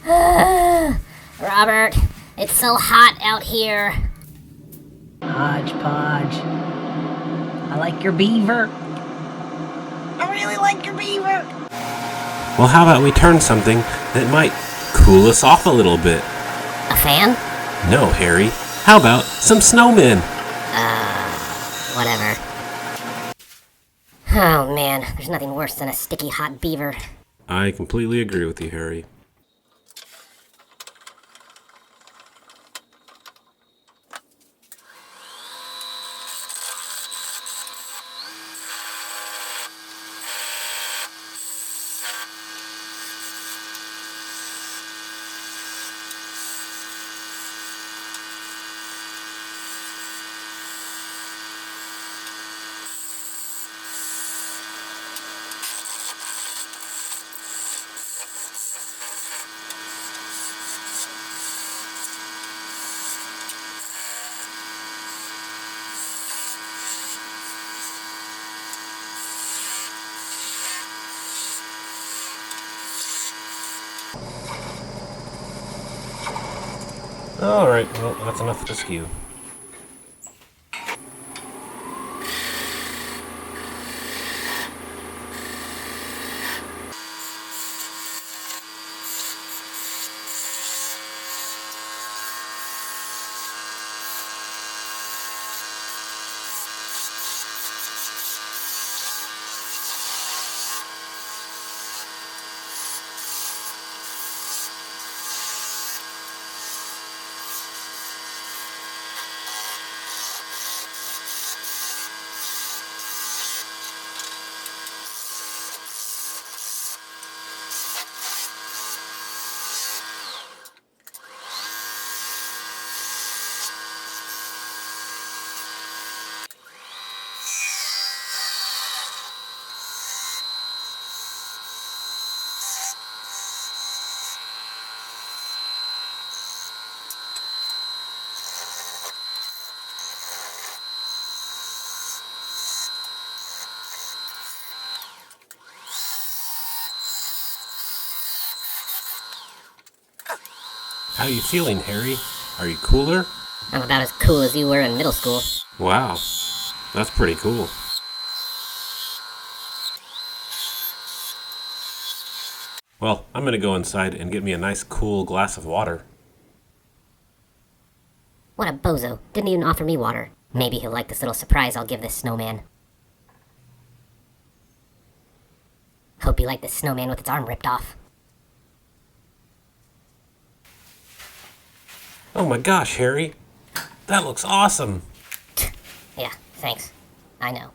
Robert, it's so hot out here. Hodgepodge. I like your beaver. I really like your beaver. Well, how about we turn something that might cool us off a little bit? A fan? No, Harry. How about some snowmen? Whatever. Oh man, there's nothing worse than a sticky hot beaver. I completely agree with you, Harry. Alright, well, that's enough to skew. How you feeling, Harry? Are you cooler? I'm about as cool as you were in middle school. Wow, that's pretty cool. Well, I'm gonna go inside and get me a nice cool glass of water. What a bozo. Didn't even offer me water. Maybe he'll like this little surprise I'll give this snowman. Hope you like this snowman with its arm ripped off. Oh my gosh, Harry. That looks awesome. Yeah, thanks. I know.